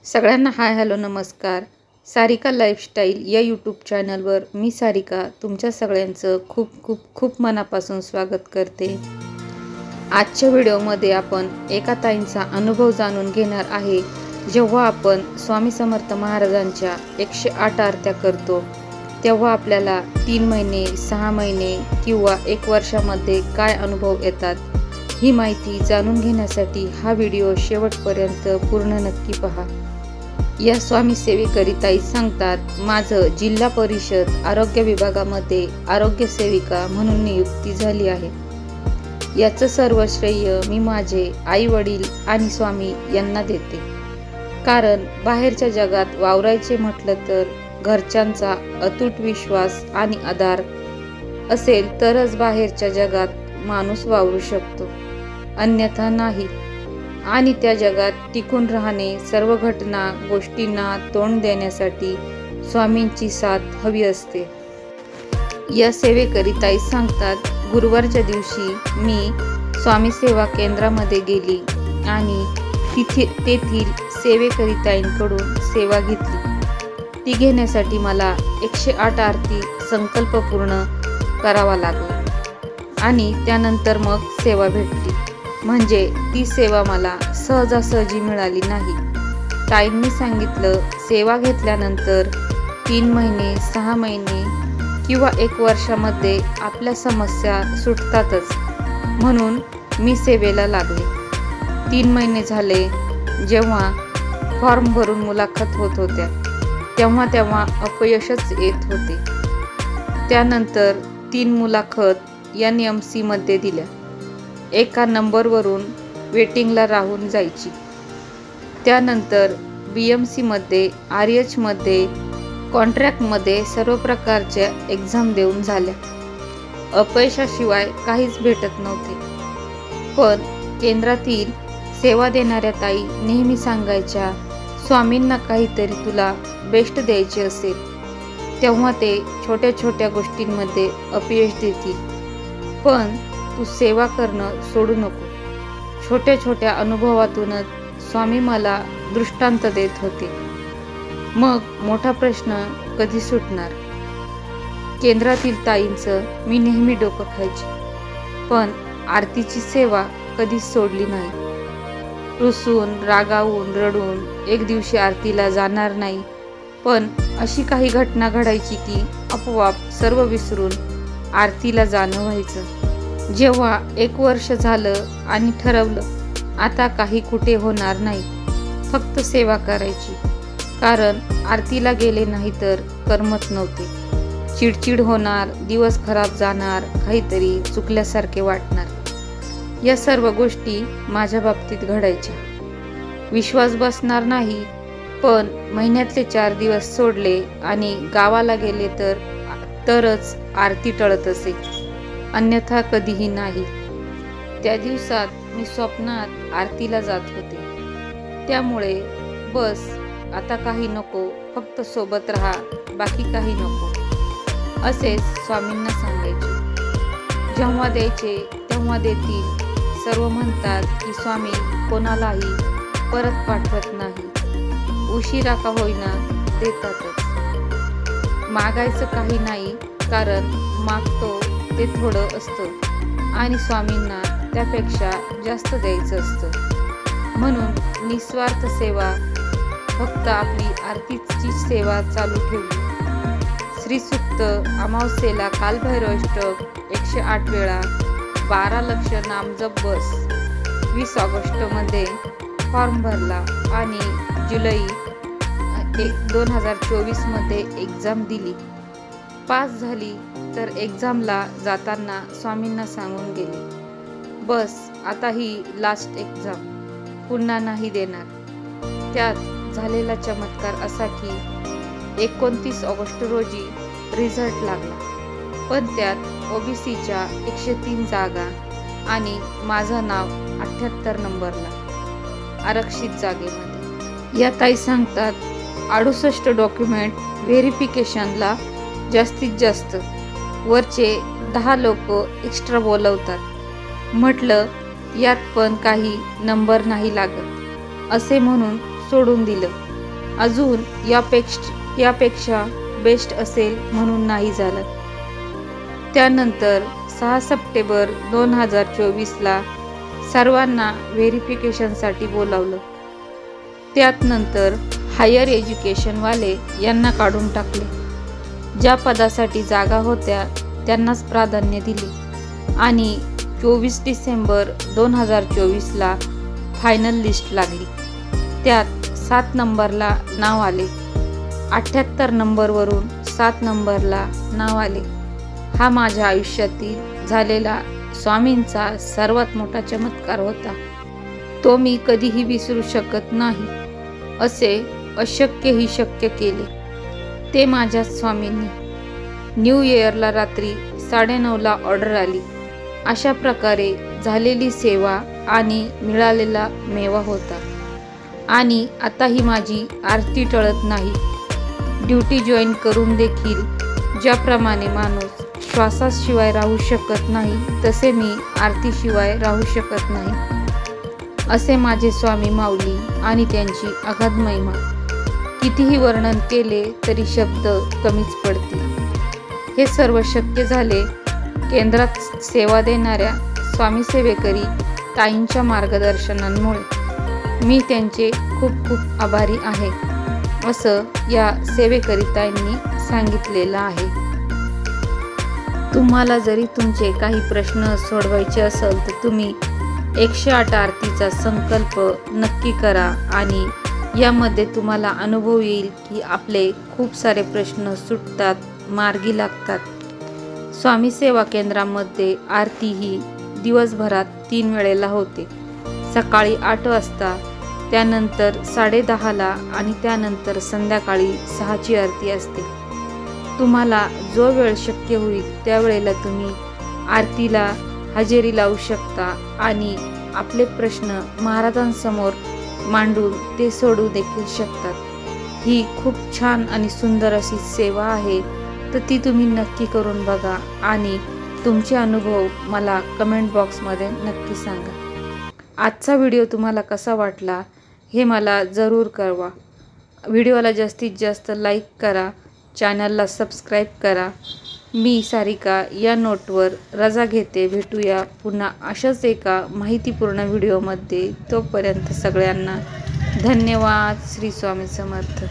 सगळ्यांना hi hello नमस्कार. Sarika lifestyle या यूट्यूब चॅनलवर मी सारिका तुमच्या सगळ्यांचं खूप खूप खूप मनापासून स्वागत करते. आजच्या व्हिडिओमध्ये आपण एका ताईंचा अनुभव जाणून घेणार आहे. जेव्हा आपण स्वामी समर्थ महाराजांच्या 108 आरत्या करतो तेव्हा आपल्याला 3 महिने 6 महिने किंवा 1 वर्षामध्ये काय अनुभव येतात ही माहिती जाणून घेण्यासाठी हा व्हिडिओ शेवटपर्यंत पूर्ण नक्की पहा. या स्वामी सेवेकरिताई सांगतात, माझं जिल्हा परिषद आरोग्य विभागामध्ये आरोग्य सेविका म्हणून नियुक्ती झाली आहे. याचं सर्व श्रेय मी माझे आई वडील आणि स्वामी यांना देते. कारण बाहेरच्या जगात वावरायचे म्हटलं तर घरच्यांचा अतूट विश्वास आणि आधार असेल तरच बाहेरच्या जगात माणूस वावरू शकतो, अन्यथा नाही. आणि त्या जगात टिकून राहणे, सर्व घटना गोष्टींना तोंड देण्यासाठी स्वामींची साथ हवी असते. या सेवेकरिताई सांगतात, गुरुवारच्या दिवशी मी स्वामी सेवा केंद्रामध्ये गेली आणि तेथील सेवेकरिताईंकडून सेवा घेतली. ती घेण्यासाठी मला 108 आरती संकल्प पूर्ण करावा लागला आणि त्यानंतर मग सेवा भेटली. म्हणजे ती सेवा मला सहजासहजी मिळाली नाही. ताईंनी सांगितलं, सेवा घेतल्यानंतर 3 महिने 6 महिने किंवा 1 वर्षामध्ये आपल्या समस्या सुटतातच. म्हणून मी सेवेला लागले. 3 महिने झाले. जेव्हा फॉर्म भरून मुलाखत होत होत्या तेव्हा अपयशच येत होते. त्यानंतर 3 मुलाखत NMC मध्ये दिल्या. एका नंबरवरून वेटिंगला राहून जायची. त्यानंतर BMC मध्ये RH मध्ये कॉन्ट्रॅक्टमध्ये सर्व प्रकारच्या एक्झाम देऊन झाल्या. अपयशाशिवाय काहीच भेटत नव्हते. पण केंद्रातील सेवा देणाऱ्या ताई नेहमी सांगायच्या, स्वामींना काहीतरी तुला बेस्ट द्यायचे असेल तेव्हा ते छोट्या छोट्या गोष्टींमध्ये अपयश देतील, पण तू सेवा करणं सोडू नको. छोट्या छोट्या अनुभवातूनच स्वामी मला दृष्टांत देत होते. मग मोठा प्रश्न कधी सुटणार? केंद्रातील ताईंचं मी नेहमी डोकं खायचे, पण आरतीची सेवा कधीच सोडली नाही. रुसून रागावून रडून एक दिवशी आरतीला जाणार नाही, पण अशी काही घटना घडायची की आपोआप सर्व विसरून आरतीला जाणं व्हायचं. जेव्हा 1 वर्ष झालं आणि ठरवलं आता काही कुठे होणार नाही, फक्त सेवा करायची. कारण आरतीला गेले नाही तर करमत नव्हते. चिडचिड होणार, दिवस खराब जाणार, काहीतरी चुकल्यासारखे वाटणार. या सर्व गोष्टी माझ्या बाबतीत घडायच्या. विश्वास बसणार नाही, पण महिन्यातले 4 दिवस सोडले आणि गावाला गेले तरच आरती टळत असे, अन्यथा कधीही नाही. त्या दिवसात मी स्वप्नात आरतीला जात होते. त्यामुळे बस आता काही नको, फक्त सोबत राहा, बाकी काही नको, असेच स्वामींना सांगायचे. जेव्हा द्यायचे तेव्हा देतील. सर्व म्हणतात की स्वामी कोणालाही परत पाठवत नाही, उशिरा का होईना देतातच. मागायचं काही नाही, कारण मागतो ते थोडं असतं आणि स्वामींना त्यापेक्षा जास्त द्यायचं असतं. म्हणून निस्वार्थ सेवा, फक्त आपली आरतीची सेवा चालू ठेवली. श्रीसूक्त अमावस्येला कालभैरवाष्टक 108 वेळा, 12 लक्ष नामजप बस. 20 ऑगस्टमध्ये फॉर्म भरला आणि जुलै 2024 मध्ये एक्झाम दिली. पास झाली तर एक्झामला जाताना स्वामींना सांगून गेले, बस आता ही लास्ट एक्झाम, पुन्हा नाही देणार. त्यात झालेला चमत्कार असा की 29 ऑगस्ट रोजी रिझल्ट लागला, पण त्यात OBCच्या 103 जागा आणि माझं नाव 78 नंबरला, आरक्षित जागेमध्ये. या ताई सांगतात, 68 डॉक्युमेंट व्हेरिफिकेशनला जास्तीत जास्त वरचे 10 लोक एक्स्ट्रा बोलवतात. म्हटलं यात पण काही नंबर नाही लागत असे म्हणून सोडून दिलं. अजून यापेक्षा बेस्ट असेल म्हणून नाही झालं. त्यानंतर 6 सप्टेंबर 2024ला सर्वांना व्हेरिफिकेशनसाठी बोलावलं. त्यात नंतर हायर एज्युकेशनवाले यांना काढून टाकले. ज्या पदासाठी जागा होत्या त्यांनाच प्राधान्य दिले आणि 24 डिसेंबर 2024ला फायनल लिस्ट लागली. त्यात 7 नंबरला नाव आले. 78 नंबरवरून 7 नंबरला नाव आले. हा माझ्या आयुष्यातील झालेला स्वामींचा सर्वात मोठा चमत्कार होता. तो मी कधीही विसरू शकत नाही. असे अशक्यही शक्य केले ते माझ्या स्वामींनी. न्यू इयरला रात्री 9:30ला ऑर्डर आली. अशा प्रकारे झालेली सेवा आणि मिळालेला मेवा होता. आणि आता ही माझी आरती टळत नाही. ड्युटी जॉईन करून देखील ज्याप्रमाणे माणूस श्वासाशिवाय राहू शकत नाही तसे मी आरतीशिवाय राहू शकत नाही. असे माझे स्वामी माऊली आणि त्यांची अगाध महिमा. कितीही वर्णन केले तरी शब्द कमीच पडतील. हे सर्व शक्य झाले केंद्रात सेवा देणाऱ्या स्वामी सेवेकरी ताईंच्या मार्गदर्शनामुळे. मी त्यांचे खूप खूप आभारी आहे असं या सेवेकरी ताईंनी सांगितलेलं आहे. तुम्हाला जरी तुमचे काही प्रश्न सोडवायचे असेल तर तुम्ही 108 आरतीचा संकल्प नक्की करा आणि यामध्ये तुम्हाला अनुभव येईल की आपले खूप सारे प्रश्न सुटतात, मार्गी लागतात. स्वामी सेवा केंद्रामध्ये आरती ही दिवसभरात 3 वेळेला होते. सकाळी 8 वाजता, त्यानंतर 10:30ला आणि त्यानंतर संध्याकाळी 6ची आरती असते. तुम्हाला जो वेळ शक्य होईल त्यावेळेला तुम्ही आरतीला हजेरी लावू शकता आणि आपले प्रश्न महाराजांसमोर मांडून ते सोडवू देखील शकतात. ही खूप छान आणि सुंदर अशी सेवा आहे. तर ती तुम्ही नक्की करून बघा आणि तुमचे अनुभव मला कमेंट बॉक्समध्ये नक्की सांगा. आजचा व्हिडिओ तुम्हाला कसा वाटला हे मला जरूर कळवा. व्हिडिओला जास्तीत जास्त लाईक करा, चॅनलला सबस्क्राईब करा. मी सारिका या नोटवर रजा घेते. भेटूया पुन्हा अशाच एका माहितीपूर्ण व्हिडिओमध्ये. तोपर्यंत सगळ्यांना धन्यवाद. श्री स्वामी समर्थ.